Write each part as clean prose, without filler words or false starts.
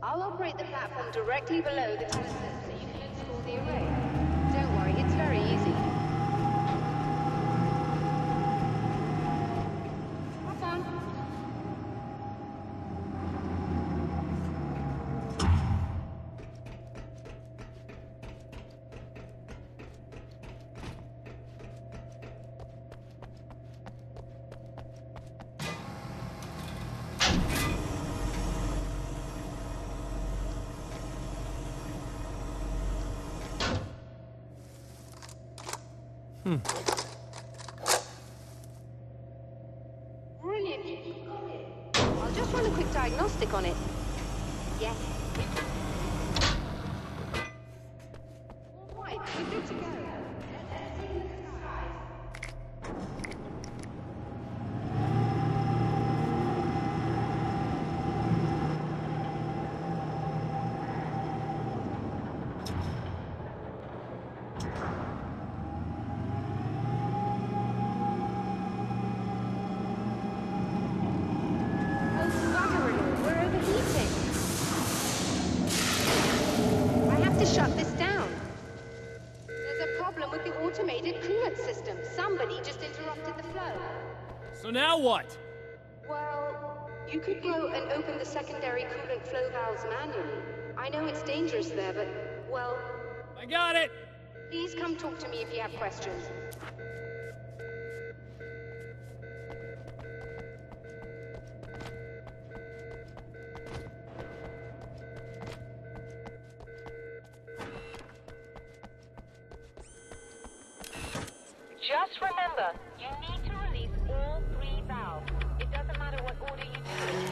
I'll operate the platform directly below the telescope so you can install the array. Don't worry, it's very easy. Have fun. Brilliant. I'll just run a quick diagnostic on it. Yes. All right, we're good to go. Let's see the skies. Shut this down. There's a problem with the automated coolant system. Somebody just interrupted the flow. So now what? Well, you could go and open the secondary coolant flow valves manually. I know it's dangerous there, but, well... I got it! Please come talk to me if you have questions. Just remember, you need to release all 3 valves. It doesn't matter what order you do it.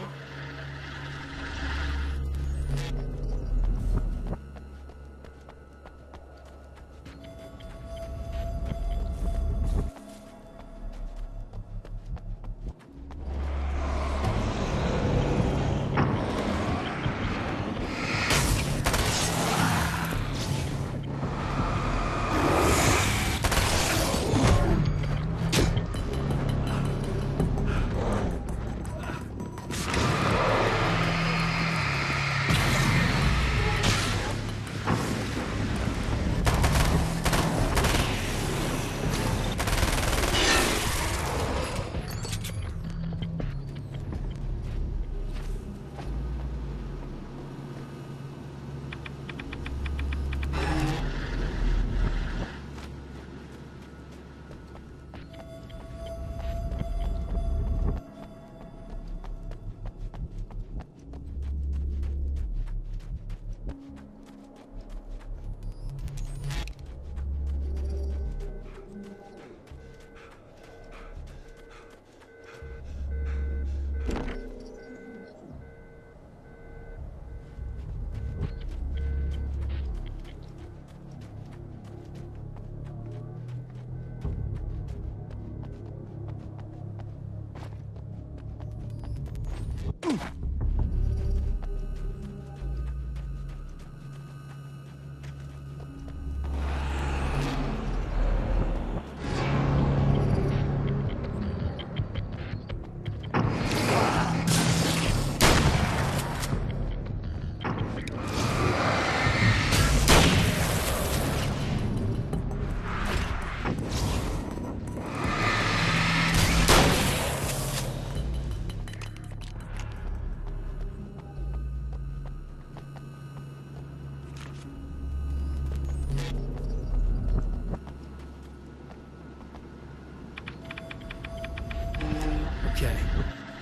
Okay,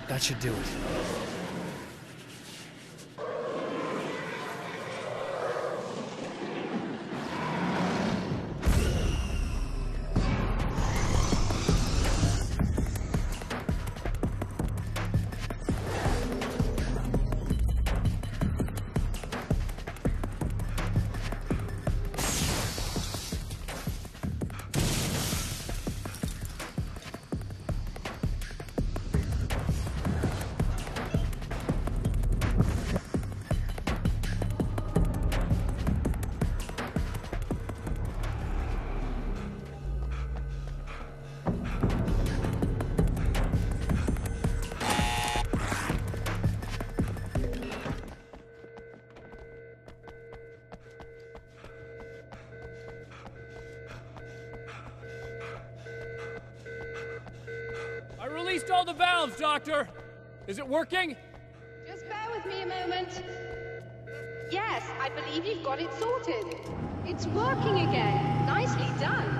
that should do it. released all the valves, Doctor. Is it working? Just bear with me a moment. Yes, I believe you've got it sorted. It's working again. Nicely done.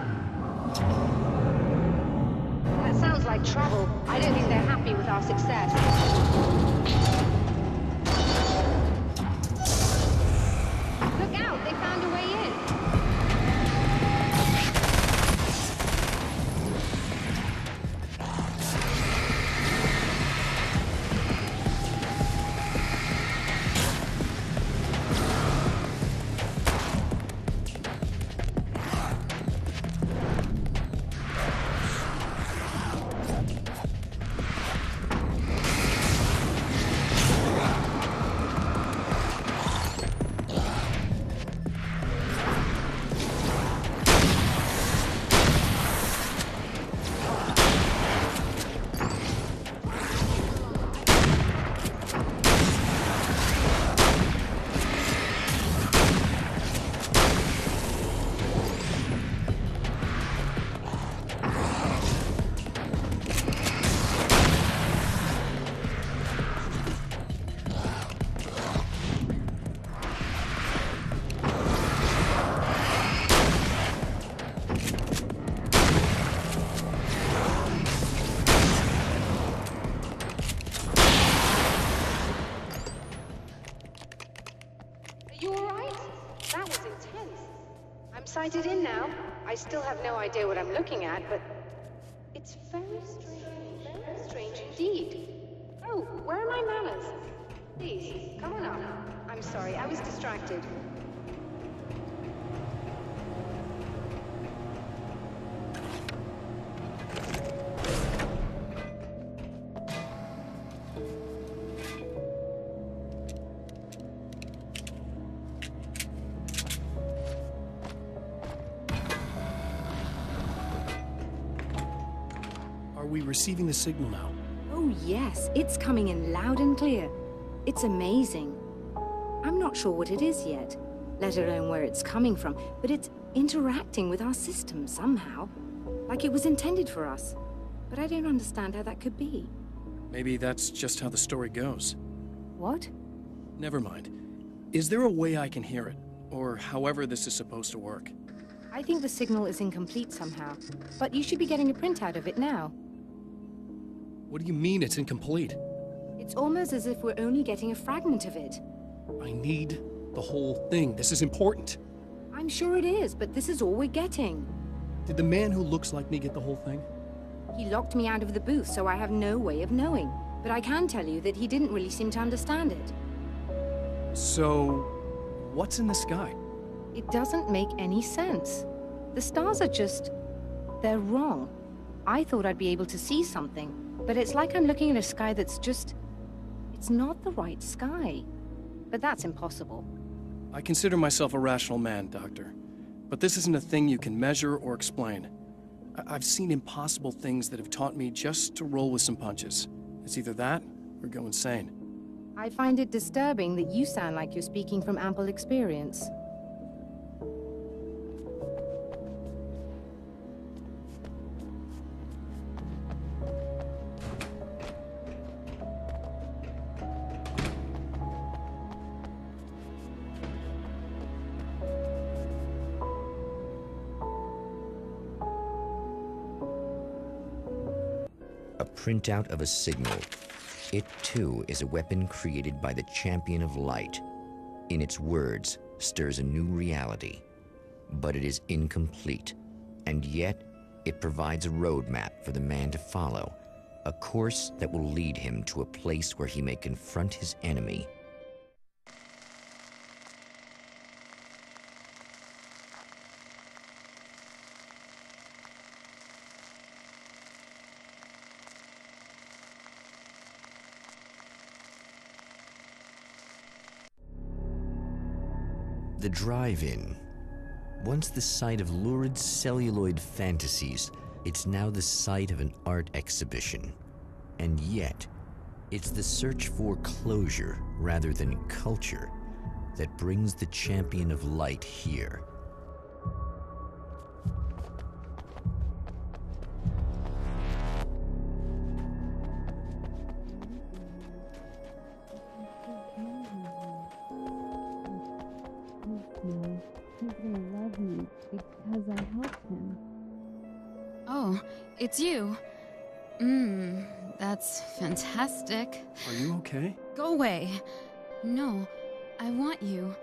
That sounds like trouble. I don't think they're happy with our success. Look out, they found a way in. Sighted in now. I still have no idea what I'm looking at, but it's very strange indeed. Oh, where are my manners? Please, come on up. I'm sorry, I was distracted. Are we receiving the signal now? Oh yes, it's coming in loud and clear. It's amazing. I'm not sure what it is yet, let alone where it's coming from, but it's interacting with our system somehow. Like it was intended for us. But I don't understand how that could be. Maybe that's just how the story goes. What? Never mind. Is there a way I can hear it? Or however this is supposed to work? I think the signal is incomplete somehow, but you should be getting a printout of it now. What do you mean it's incomplete? It's almost as if we're only getting a fragment of it. I need the whole thing. This is important. I'm sure it is, but this is all we're getting. Did the man who looks like me get the whole thing? He locked me out of the booth, so I have no way of knowing. But I can tell you that he didn't really seem to understand it. So, what's in the sky? It doesn't make any sense. The stars are just... they're wrong. I thought I'd be able to see something, but it's like I'm looking at a sky that's just... it's not the right sky. But that's impossible. I consider myself a rational man, Doctor. But this isn't a thing you can measure or explain. I've seen impossible things that have taught me just to roll with some punches. It's either that, or go insane. I find it disturbing that you sound like you're speaking from ample experience. A printout of a signal. It, too, is a weapon created by the Champion of Light. In its words, stirs a new reality. But it is incomplete, and yet it provides a roadmap for the man to follow, a course that will lead him to a place where he may confront his enemy. The drive-in. Once the site of lurid celluloid fantasies, it's now the site of an art exhibition. And yet, it's the search for closure rather than culture that brings the Champion of Light here. it's you. That's fantastic. Are you okay? Go away. No, I want you.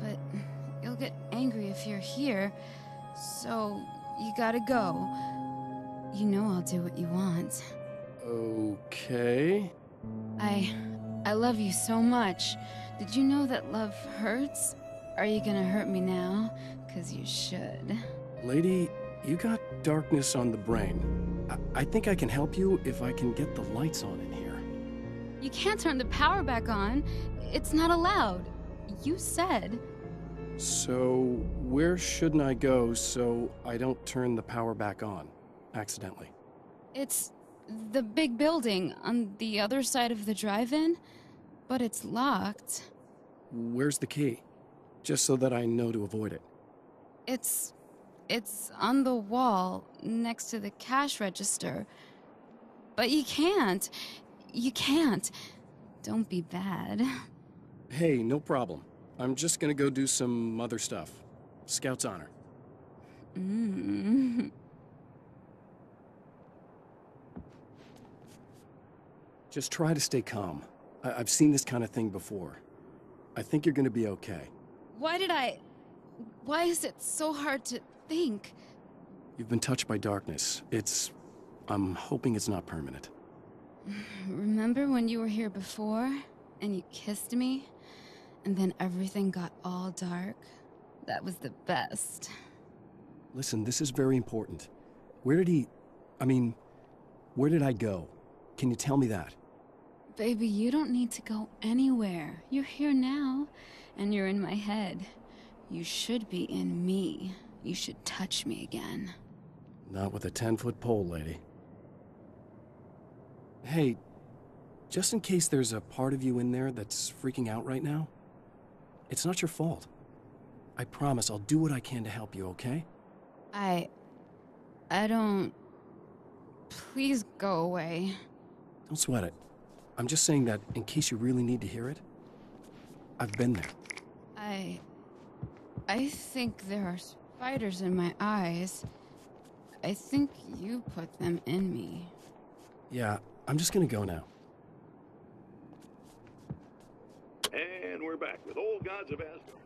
But you'll get angry if you're here. So, you gotta go. You know I'll do what you want. Okay. I love you so much. Did you know that love hurts? Are you gonna hurt me now? 'Cause you should. Lady, you got darkness on the brain. I think I can help you if I can get the lights on in here. You can't turn the power back on. It's not allowed. You said. So, where shouldn't I go so I don't turn the power back on accidentally? It's the big building on the other side of the drive-in, but it's locked. Where's the key? Just so that I know to avoid it. It's on the wall next to the cash register. But you can't. You can't. Don't be bad. Hey, no problem. I'm just gonna go do some other stuff. Scout's honor. Just try to stay calm. I've seen this kind of thing before. I think you're gonna be okay. Why is it so hard to think? You've been touched by darkness. I'm hoping it's not permanent. Remember when you were here before, and you kissed me? And then everything got all dark? That was the best. Listen, this is very important. Where did I go? Can you tell me that? Baby, you don't need to go anywhere. You're here now, and you're in my head. You should be in me. You should touch me again. Not with a 10-foot pole, lady. Hey, just in case there's a part of you in there that's freaking out right now, it's not your fault. I promise I'll do what I can to help you, okay? I don't... Please go away. Don't sweat it. I'm just saying that in case you really need to hear it. I've been there. I think there are spiders in my eyes. I think you put them in me. Yeah, I'm just gonna go now. And we're back with Old Gods of Asgard.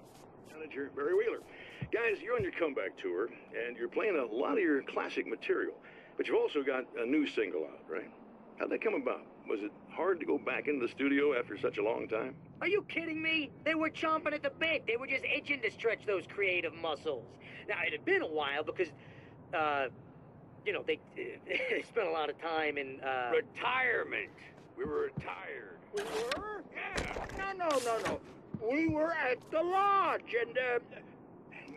Manager Barry Wheeler. Guys, you're on your comeback tour, and you're playing a lot of your classic material. But you've also got a new single out, right? How'd that come about? Was it hard to go back into the studio after such a long time? Are you kidding me? They were chomping at the bit. They were just itching to stretch those creative muscles. Now, it had been a while because, they spent a lot of time in, Retirement. We were retired. We were? Yeah. No. We were at the lodge, and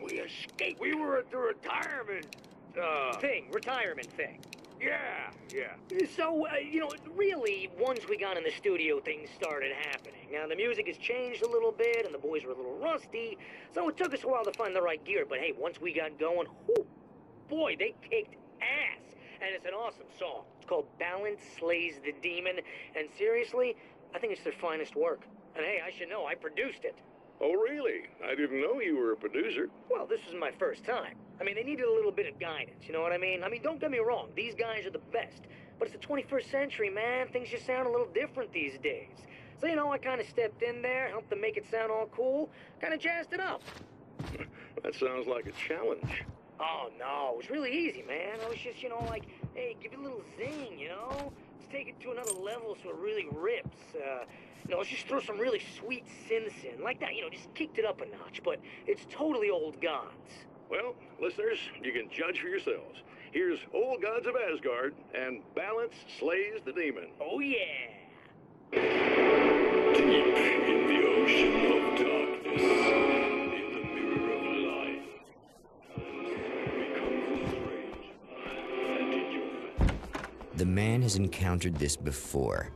we escaped. We were at the retirement, retirement thing. Yeah. So, really, once we got in the studio, things started happening. Now, the music has changed a little bit, and the boys were a little rusty, so it took us a while to find the right gear. But hey, once we got going, boy, they kicked ass. And it's an awesome song. It's called Balance Slays the Demon, and seriously, I think it's their finest work. And hey, I should know, I produced it. Oh, really? I didn't know you were a producer. Well, this was my first time. I mean, they needed a little bit of guidance, you know what I mean? Don't get me wrong, these guys are the best. But it's the 21st century, man. Things just sound a little different these days. So, I kind of stepped in there, helped them make it sound all cool, kind of jazzed it up. That sounds like a challenge. Oh, no, it was really easy, man. I was just, hey, give it a little zing, Let's take it to another level so it really rips. Let's just throw some really sweet synths in. Like that, just kicked it up a notch. But it's totally Old Gods. Well, listeners, you can judge for yourselves. Here's Old Gods of Asgard, and Balance Slays the Demon. Oh, yeah. Deep in the ocean of darkness, in the mirror of life, becomes the rage, and in your... The man has encountered this before.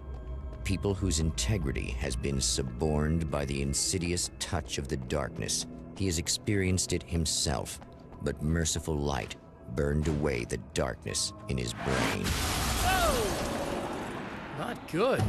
People whose integrity has been suborned by the insidious touch of the darkness. He has experienced it himself, but merciful light burned away the darkness in his brain. Whoa! Not good.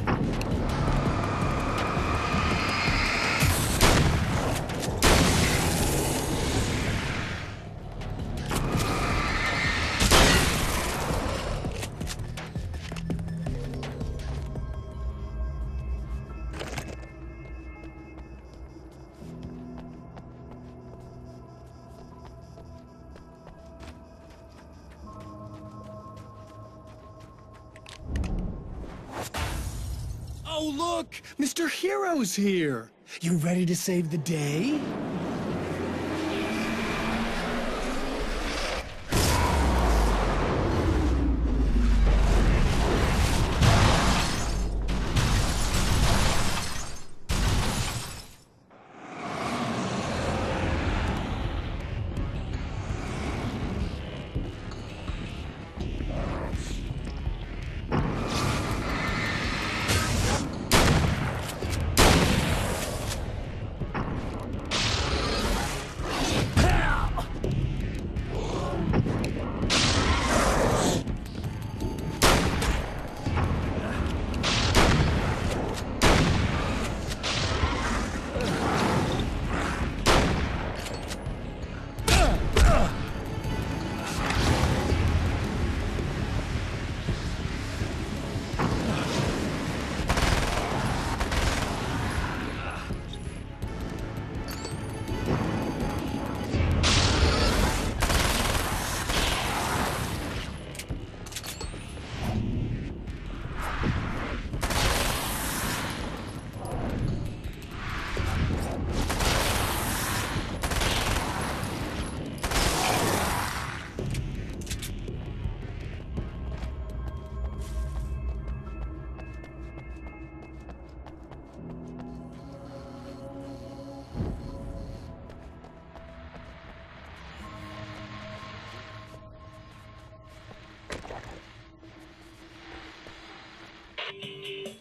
look! Mr. Hero's here! You ready to save the day?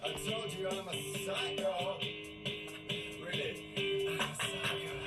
I told you I'm a psycho. Really? I'm a psycho.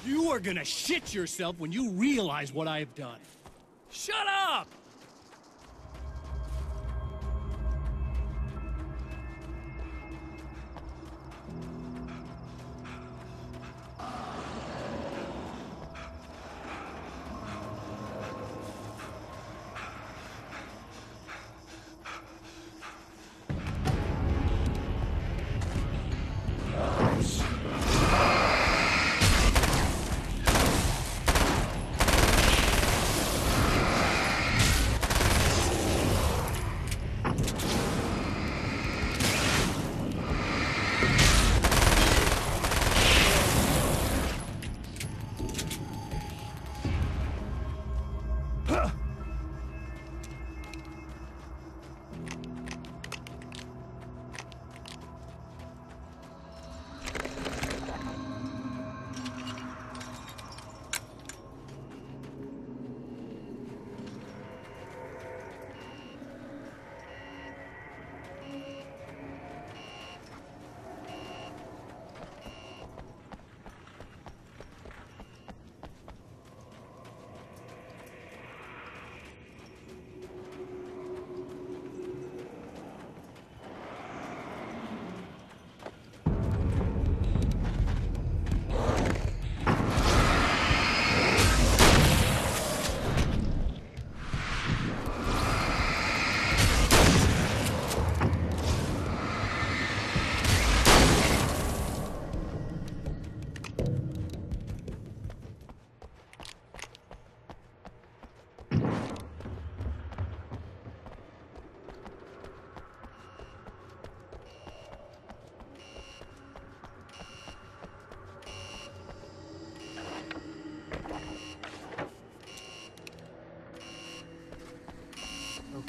You are gonna shit yourself when you realize what I have done. Shut up!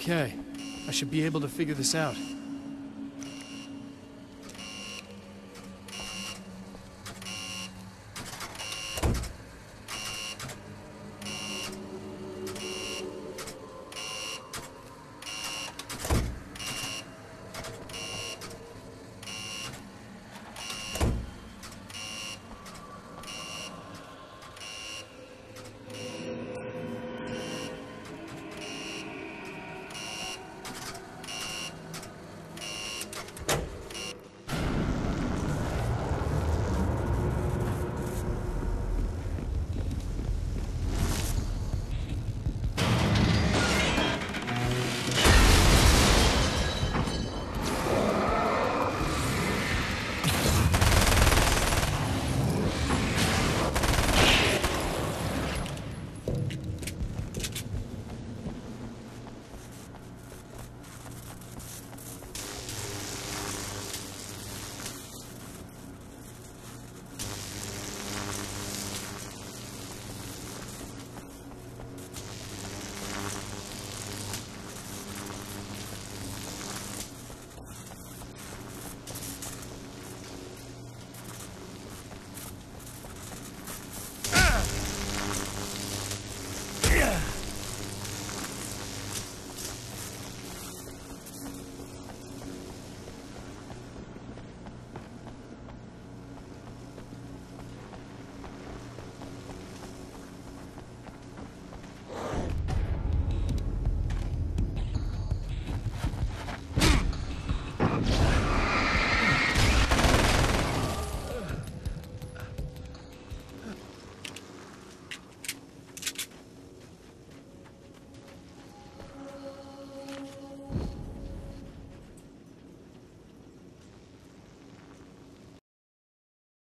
Okay, I should be able to figure this out.